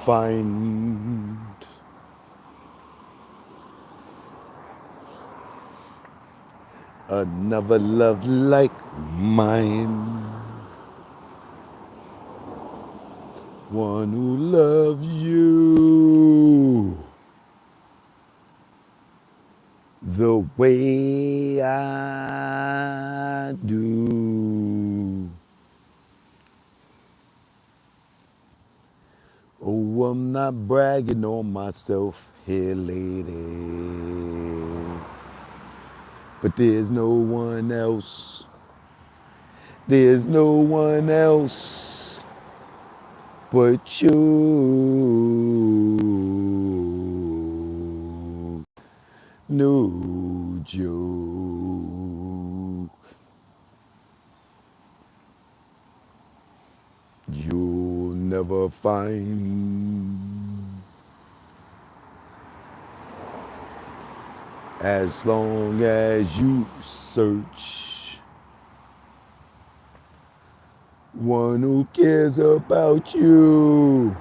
find another love like mine. One who loves you the way I do. Oh, I'm not bragging on myself here, lady. But there's no one else. There's no one else but you. No joke. You'll never find as long as you search one who cares about you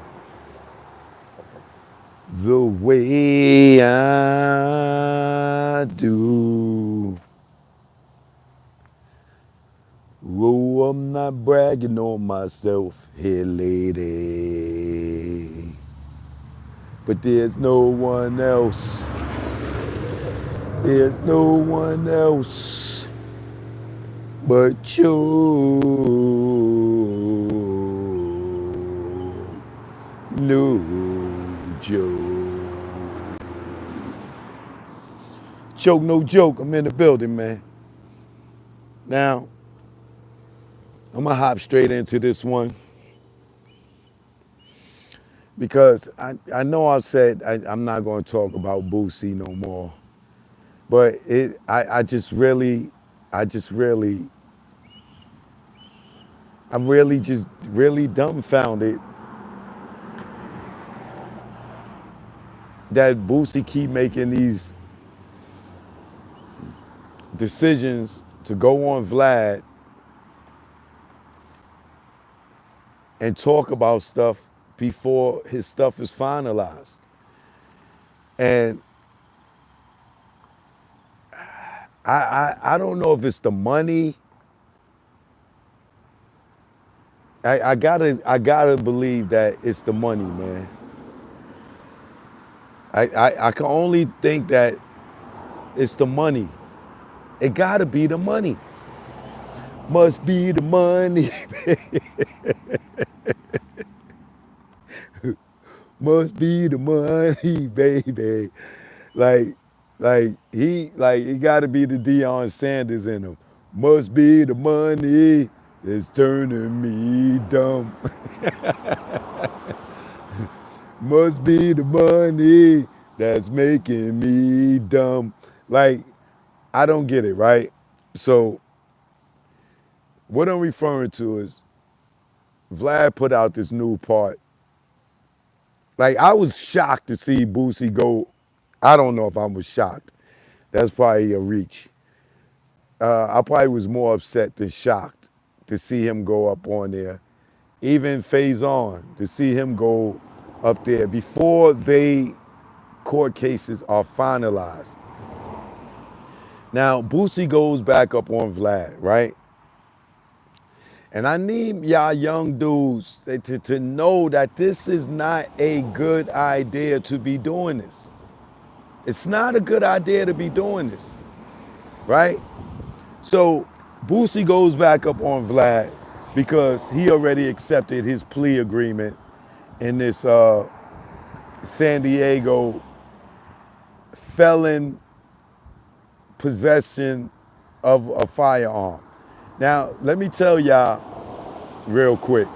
the way I do. Oh, I'm not bragging on myself here, lady. But there's no one else. There's no one else but you. No joke. Joke, no joke. I'm in the building, man. Now, I'm going to hop straight into this one because I know I've said I'm not going to talk about Boosie no more. But I'm really just really dumbfounded that Boosie keep making these decisions to go on Vlad and talk about stuff before his stuff is finalized. And I don't know if it's the money. I gotta believe that it's the money, man. I can only think that it's the money. It gotta be the money. Must be the money. Must be the money, baby. He gotta be the Deion Sanders in him. Must be the money that's turning me dumb. Must be the money that's making me dumb. Like, I don't get it, right? So what I'm referring to is Vlad put out this new part. Like, I was shocked to see Boosie go. I don't know if I was shocked. That's probably a reach. I probably was more upset than shocked to see him go up on there. Even Felon, to see him go up there before they court cases are finalized. Now, Boosie goes back up on Vlad, right? And I need y'all young dudes to know that this is not a good idea to be doing this. It's not a good idea to be doing this, right? So Boosie goes back up on Vlad because he already accepted his plea agreement in this San Diego felon possession of a firearm. Now, let me tell y'all real quick.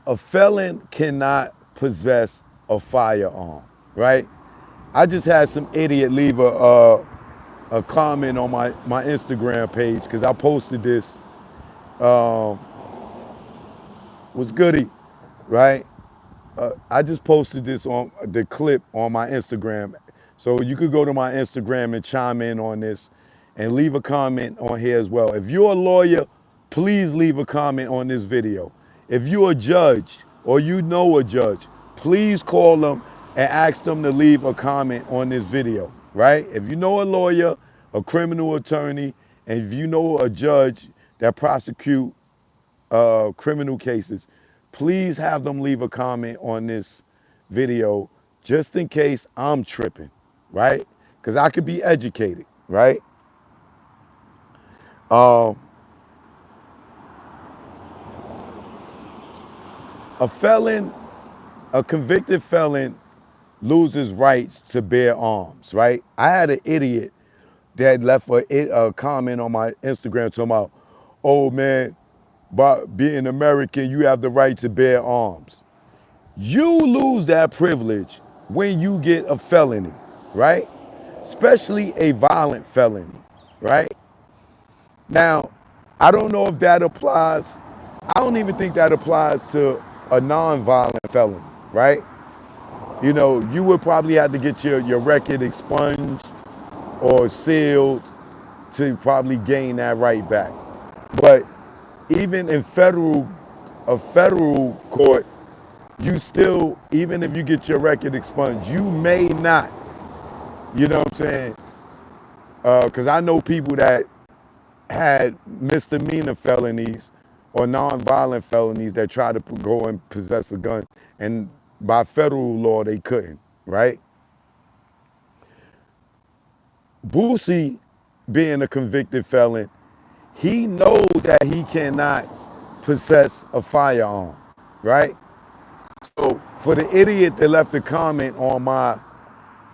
A felon cannot possess a firearm, right? I just had some idiot leave a comment on my Instagram page because I posted this. Was goody, right? I just posted this on the clip on my Instagram. So you could go to my Instagram and chime in on this and leave a comment on here as well. If you're a lawyer please leave a comment on this video. If you're a judge or you know a judge, please call them and ask them to leave a comment on this video, right? If you know a lawyer, a criminal attorney, and if you know a judge that prosecute criminal cases, please have them leave a comment on this video just in case I'm tripping, right? Because I could be educated, right? A felon, a convicted felon loses rights to bear arms, right? I had an idiot that left a comment on my Instagram talking about, oh man, by being American, you have the right to bear arms. You lose that privilege when you get a felony, right? Especially a violent felony, right? Now, I don't know if that applies. I don't even think that applies to a non-violent felon, right? You know, you would probably have to get your record expunged or sealed to probably gain that right back. But even in a federal court, you still, even if you get your record expunged, you may not, you know what I'm saying? Because I know people that had misdemeanor felonies or non-violent felonies that tried to go and possess a gun, and by federal law, they couldn't, right? Boosie, being a convicted felon, he knows that he cannot possess a firearm, right? So for the idiot that left a comment on my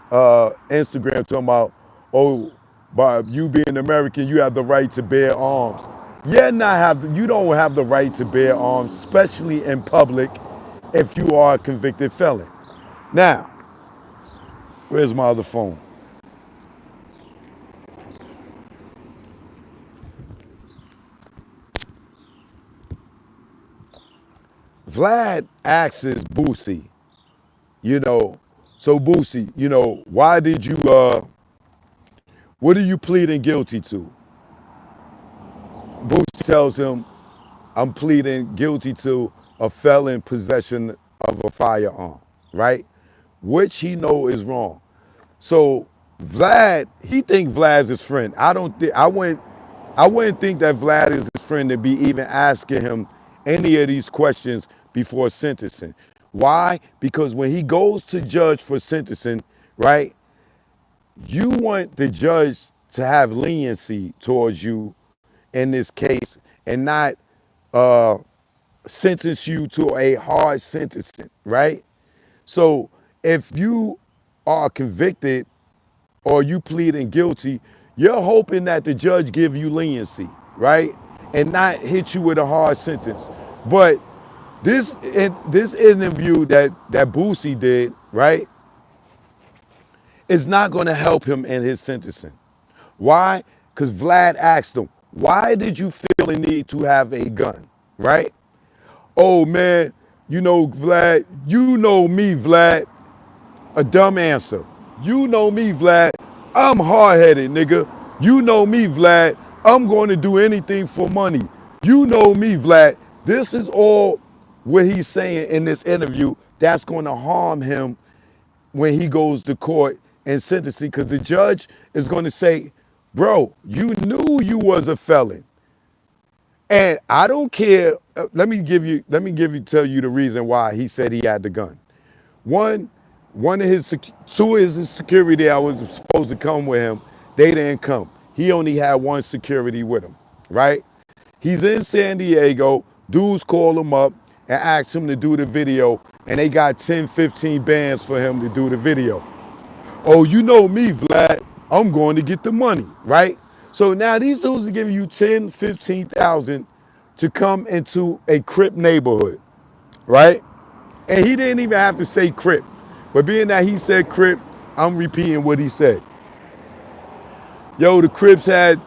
Instagram talking about, oh, by you being American, you have the right to bear arms. You don't have the right to bear arms, especially in public, if you are a convicted felon. Now, where's my other phone? Vlad asks Boosie, you know, so Boosie, you know, why did you, what are you pleading guilty to? Boosie tells him, I'm pleading guilty to a felon possession of a firearm, right? Which he know is wrong. So Vlad, he think Vlad's his friend. I wouldn't think that Vlad is his friend to be even asking him any of these questions before sentencing. Why? Because when he goes to judge for sentencing, right, you want the judge to have leniency towards you in this case and not sentence you to a hard sentencing, right? So if you are convicted or you pleading guilty, you're hoping that the judge give you leniency, right? And not hit you with a hard sentence. But this interview that Boosie did, right, is not going to help him in his sentencing. Why? Because Vlad asked him, why did you feel the need to have a gun, right? Oh man, you know, Vlad, you know me, Vlad. A dumb answer. You know me, Vlad. I'm hard-headed, nigga. You know me, Vlad. I'm going to do anything for money. You know me, Vlad. This is all what he's saying in this interview that's going to harm him when he goes to court and sentencing, because the judge is going to say, bro, you knew you was a felon. And I don't care. Tell you the reason why he said he had the gun. Two of his security that was supposed to come with him, they didn't come. He only had one security with him, right? He's in San Diego. Dudes call him up and ask him to do the video, and they got 10, 15 bands for him to do the video. Oh, you know me, Vlad. I'm going to get the money, right? So now these dudes are giving you 10, 15,000 to come into a Crip neighborhood, right? And he didn't even have to say Crip. But being that he said Crip, I'm repeating what he said. Yo, the Crips had,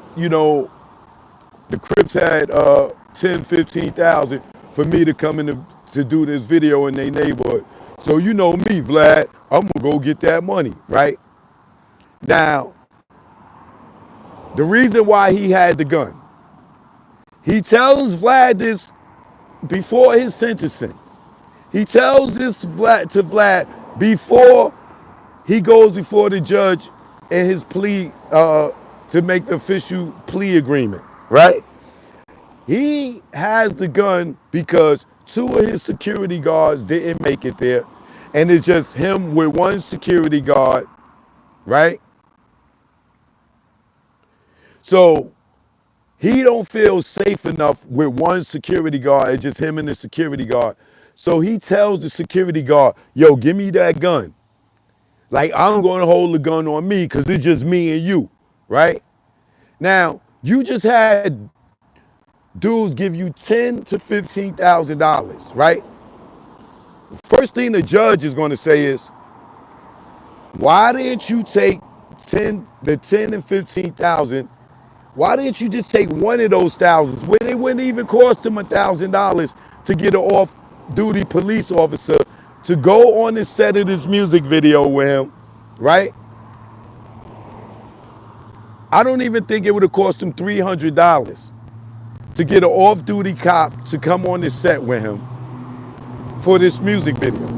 10, 15,000 for me to come in to do this video in their neighborhood. So you know me, Vlad, I'm gonna go get that money, right? Now, the reason why he had the gun, He tells Vlad this before his sentencing. He tells this to Vlad before he goes before the judge in his plea to make the official plea agreement, right? He has the gun because two of his security guards didn't make it there, and it's just him with one security guard, right? So he don't feel safe enough with one security guard. It's just him and the security guard. So he tells the security guard, yo, give me that gun. Like, I'm going to hold the gun on me because it's just me and you, right? Now, you just had dudes give you $10,000 to $15,000, right? First thing the judge is going to say is, why didn't you take the 10 and 15,000? Why didn't you just take one of those thousands when it wouldn't even cost him $1,000 to get an off-duty police officer to go on the set of this music video with him, right? I don't even think it would have cost him $300 to get an off-duty cop to come on the set with him for this music video.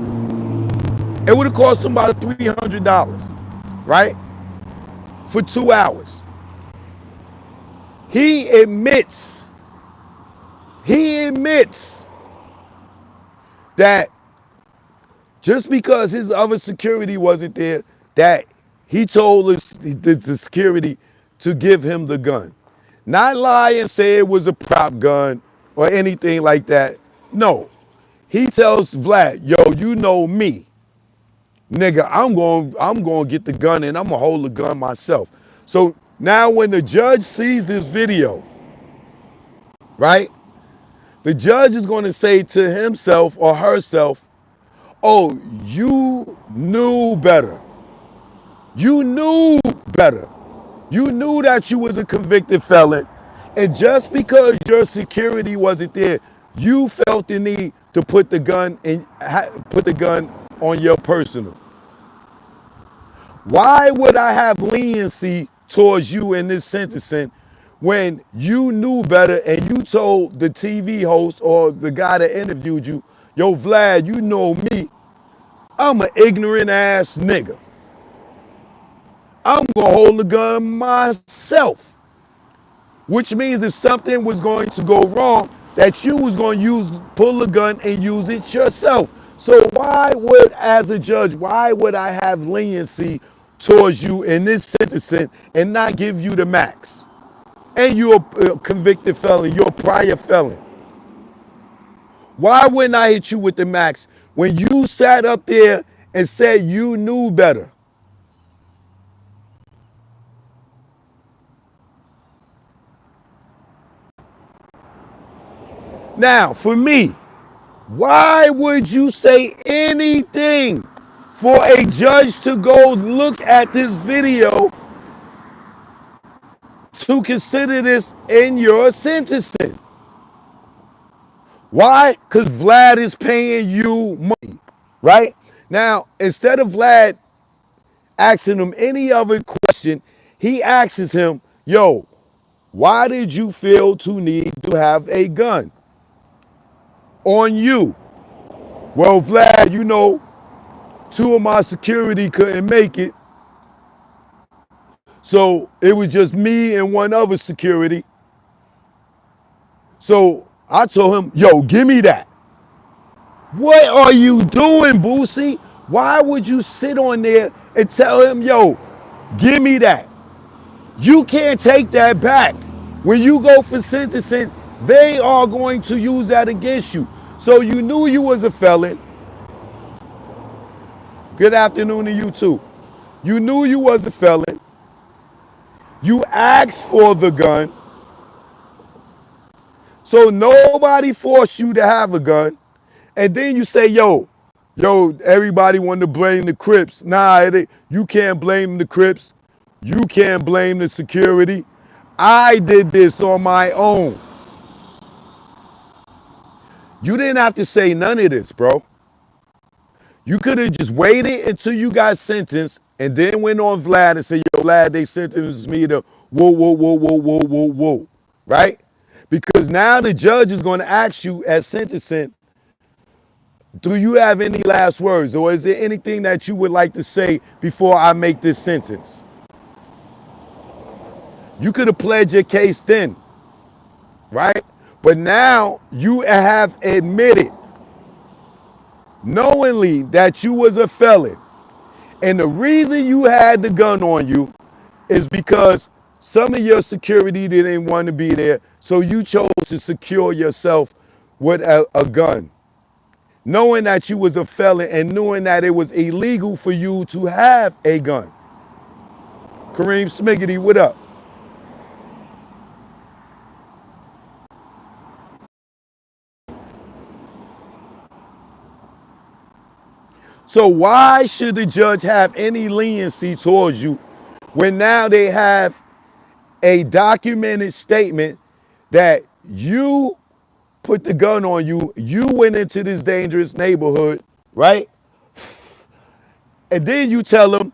It would have cost him about $300, right? For 2 hours. He admits that just because his other security wasn't there, that he told the security to give him the gun. Not lie and say it was a prop gun or anything like that. No. He tells Vlad, yo, you know me. Nigga, I'm going to get the gun and I'm going to hold the gun myself. So now when the judge sees this video, right? The judge is going to say to himself or herself, oh, you knew better. You knew better. You knew that you was a convicted felon. And just because your security wasn't there, you felt the need to put the gun on your personal. Why would I have leniency towards you in this sentencing when you knew better and you told the TV host or the guy that interviewed you, yo, Vlad, you know me, I'm an ignorant ass nigga. I'm gonna hold the gun myself. Which means if something was going to go wrong, that you was going to pull the gun and use it yourself. So why would, as a judge, why would I have leniency towards you in this sentencing and not give you the max? And you're a convicted felon, you're a prior felon. Why wouldn't I hit you with the max when you sat up there and said you knew better? Now, for me, why would you say anything for a judge to go look at this video to consider this in your sentencing? Why? Because Vlad is paying you money, right? Now, instead of Vlad asking him any other question, he asks him, yo, why did you feel to need to have a gun on you? Well, Vlad, you know, two of my security couldn't make it. So it was just me and one other security. So I told him, yo, give me that. What are you doing, Boosie? Why would you sit on there and tell him, yo, give me that? You can't take that back. When you go for sentencing, they are going to use that against you. So you knew you was a felon. Good afternoon to you too. You knew you was a felon. You asked for the gun. So nobody forced you to have a gun. And then you say, yo, everybody wanted to blame the Crips. Nah, you can't blame the Crips. You can't blame the security. I did this on my own. You didn't have to say none of this, bro. You could have just waited until you got sentenced and then went on Vlad and said, yo, Vlad, they sentenced me to whoa, right? Because now the judge is going to ask you at sentencing, do you have any last words? Or is there anything that you would like to say before I make this sentence? You could have pled your case then, right? But now you have admitted knowingly that you was a felon. And the reason you had the gun on you is because some of your security didn't want to be there, so you chose to secure yourself with a gun, knowing that you was a felon and knowing that it was illegal for you to have a gun. Kareem Smiggity, what up? So why should the judge have any leniency towards you when now they have a documented statement that you put the gun on you, you went into this dangerous neighborhood, right? And then you tell them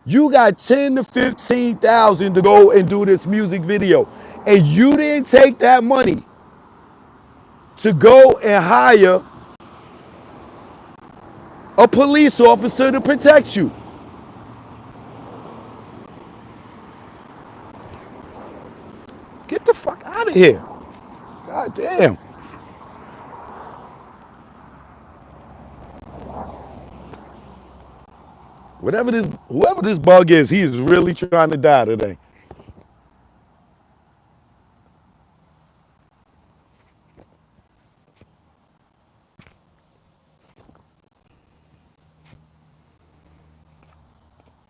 you got 10 to 15,000 to go and do this music video. And you didn't take that money to go and hire a police officer to protect you. Get the fuck out of here. God damn. Whoever this bug is, he is really trying to die today.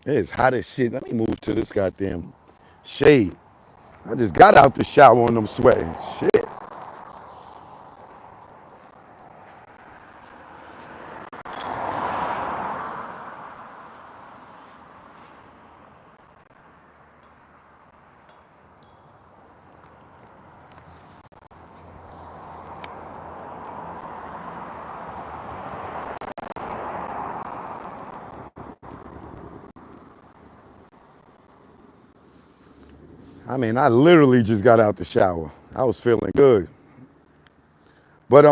It's hot as shit. Let me move to this goddamn shade. I just got out the shower and I'm sweating. Shit. I mean, I literally just got out the shower. I was feeling good. But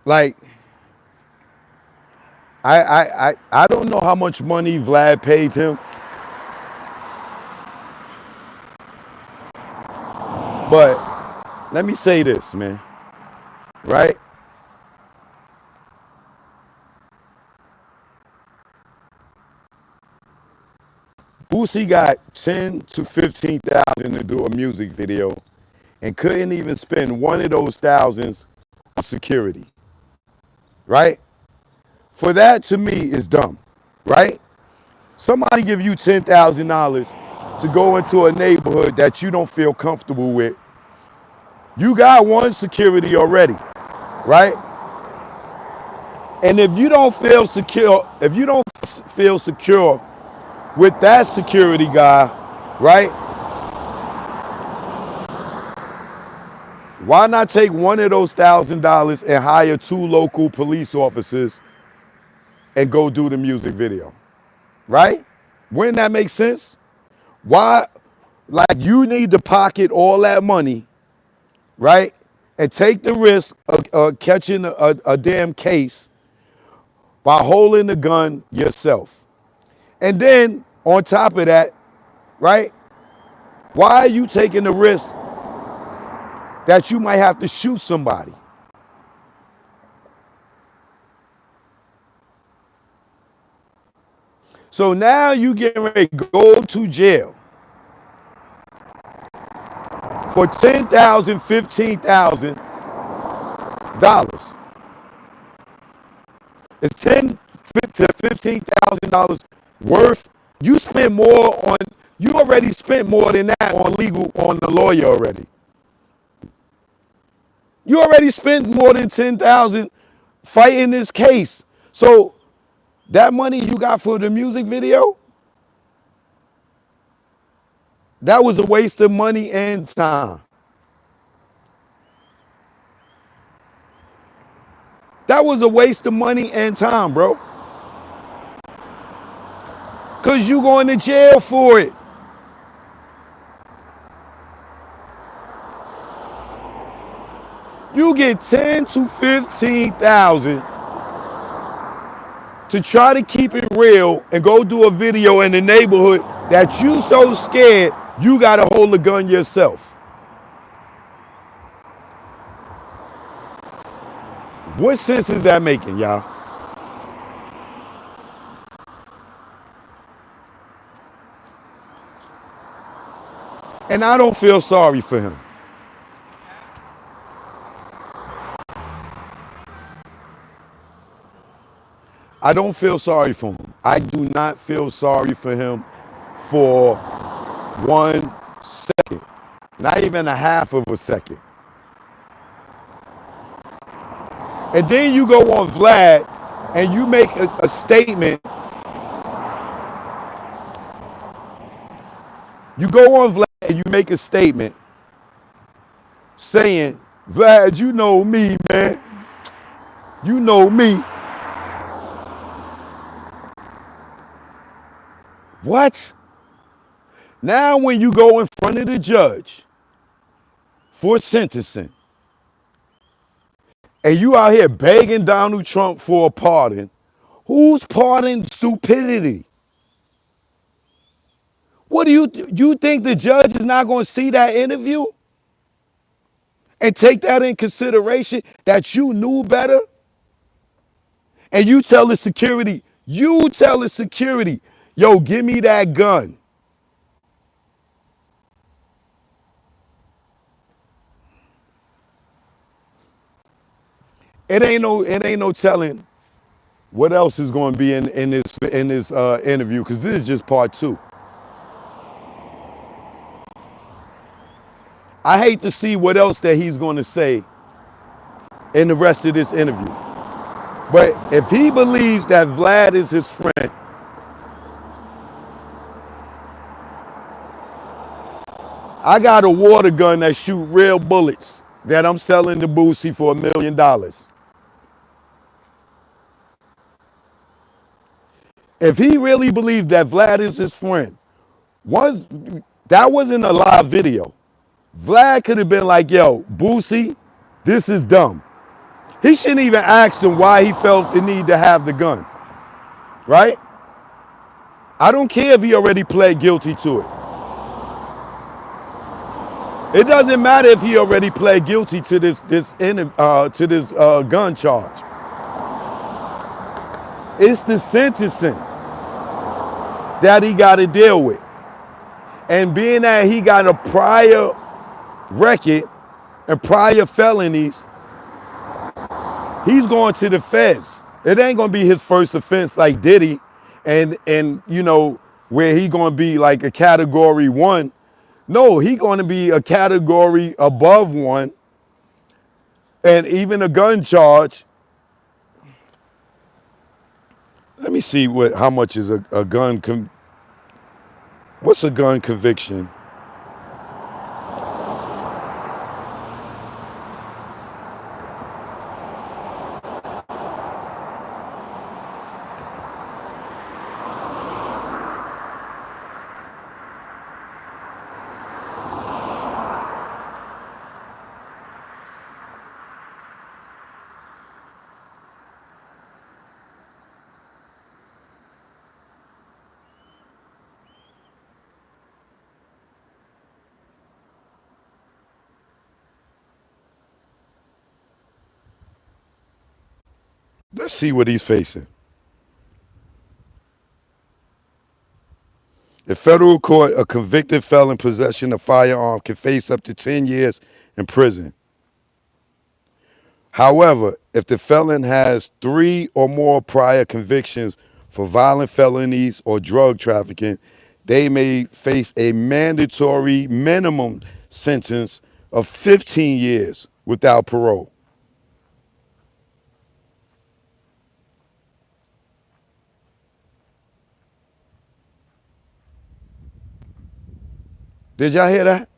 like I don't know how much money Vlad paid him, but let me say this, man. Right? Boosie got 10 to 15,000 to do a music video and couldn't even spend one of those thousands on security. Right? For that to me is dumb. Right? Somebody give you $10,000 to go into a neighborhood that you don't feel comfortable with. You got one security already, right? And if you don't feel secure, with that security guy, right? Why not take one of those $1,000 and hire two local police officers and go do the music video, right? Wouldn't that make sense? Why, like you need to pocket all that money, right? And take the risk of catching a damn case by holding the gun yourself. And then on top of that, right? Why are you taking the risk that you might have to shoot somebody? So now you getting ready to go to jail for $10,000, $15,000. It's $10,000 to $15,000 worth. You spend more on. You already spent more than that on the lawyer already. You already spent more than $10,000 fighting this case. So that money you got for the music video, that was a waste of money and time. That was a waste of money and time, bro. Because you going to jail for it. You get 10 to 15,000 to try to keep it real and go do a video in the neighborhood that you so scared you gotta hold a gun yourself. What sense is that making, y'all? And I don't feel sorry for him. I don't feel sorry for him. I do not feel sorry for him for 1 second, not even a half of a second. And then you go on Vlad and you make a statement. You go on Vlad and you make a statement saying, Vlad, you know me, man. You know me. What? Now when you go in front of the judge for sentencing and you out here begging Donald Trump for a pardon, who's pardoning stupidity? What do you think the judge is not going to see that interview and take that in consideration that you knew better? And you tell the security, yo, give me that gun. It ain't no telling what else is going to be in this interview, because this is just part 2. I hate to see what else that he's going to say in the rest of this interview. But if he believes that Vlad is his friend, I got a water gun that shoot real bullets that I'm selling to Boosie for $1 million. If he really believes that Vlad is his friend, that wasn't a live video. Vlad could have been like, yo, Boosie, this is dumb. He shouldn't even ask him why he felt the need to have the gun, right? I don't care if he already pled guilty to it. It doesn't matter if he already pled guilty to this gun charge. It's the sentencing that he got to deal with. And being that he got a prior record and prior felonies, he's going to the feds. It ain't going to be his first offense like Diddy and you know, where he going to be like a category 1. No, he going to be a category above 1, and even a gun charge. Let me see how much is a gun. What's a gun conviction? Let's see what he's facing. In federal court, a convicted felon in possession of firearm can face up to 10 years in prison. However, if the felon has 3 or more prior convictions for violent felonies or drug trafficking, they may face a mandatory minimum sentence of 15 years without parole. Did y'all hear that?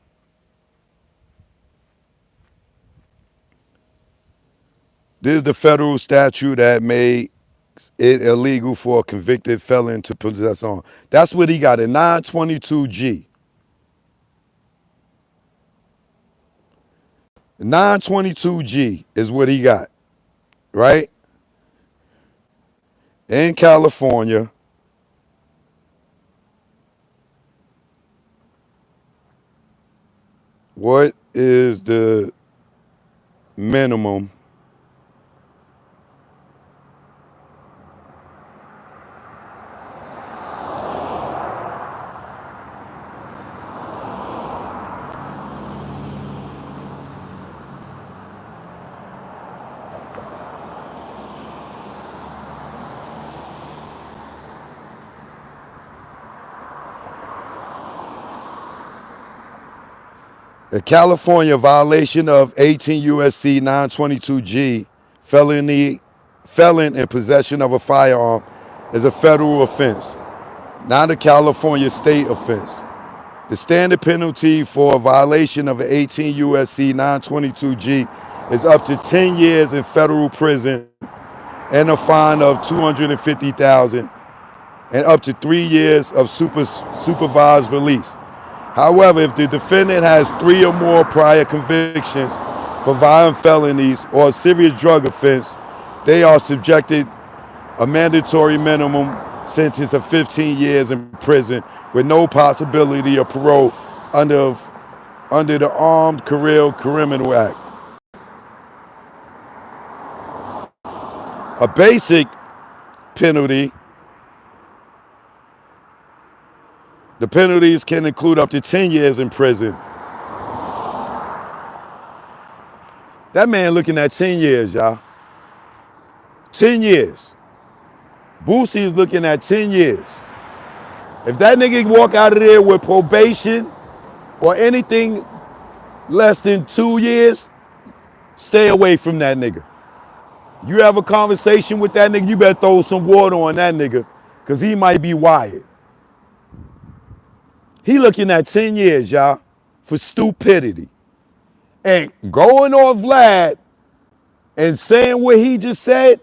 This is the federal statute that made it illegal for a convicted felon to possess arms. That's what he got, a 922G. 922G is what he got, right? In California. What is the minimum a California violation of 18 USC 922G, felon in possession of a firearm is a federal offense, not a California state offense. The standard penalty for a violation of 18 USC 922G is up to 10 years in federal prison and a fine of 250,000 and up to 3 years of supervised release. However, if the defendant has 3 or more prior convictions for violent felonies or a serious drug offense, they are subjected a mandatory minimum sentence of 15 years in prison with no possibility of parole under the Armed Career Criminal Act. A basic penalty, the penalties can include up to 10 years in prison. That man looking at 10 years, y'all. 10 years. Boosie is looking at 10 years. If that nigga walk out of there with probation or anything less than 2 years, stay away from that nigga. You have a conversation with that nigga, you better throw some water on that nigga, because he might be wired. He looking at 10 years, y'all, for stupidity. And going off Vlad and saying what he just said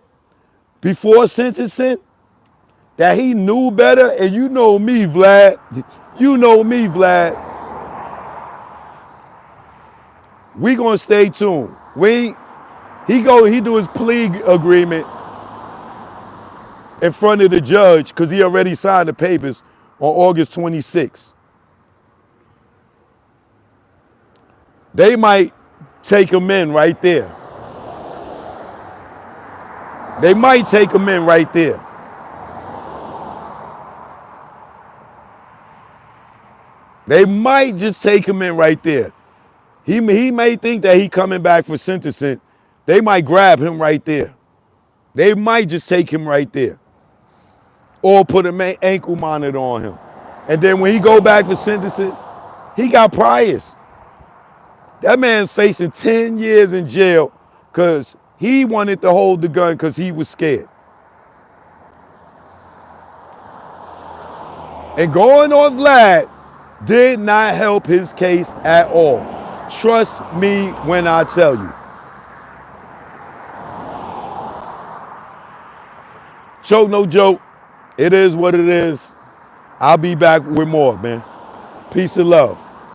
before sentencing, that he knew better, and you know me, Vlad. You know me, Vlad. We gonna stay tuned. He do his plea agreement in front of the judge because he already signed the papers on August 26th. They might take him in right there. They might take him in right there. They might just take him in right there. He may think that he coming back for sentencing. They might grab him right there. They might just take him right there. Or put an ankle monitor on him. And then when he go back for sentencing, he got priors. That man's facing 10 years in jail because he wanted to hold the gun because he was scared. And going on Vlad did not help his case at all. Trust me when I tell you. Choke, no joke. It is what it is. I'll be back with more, man. Peace and love.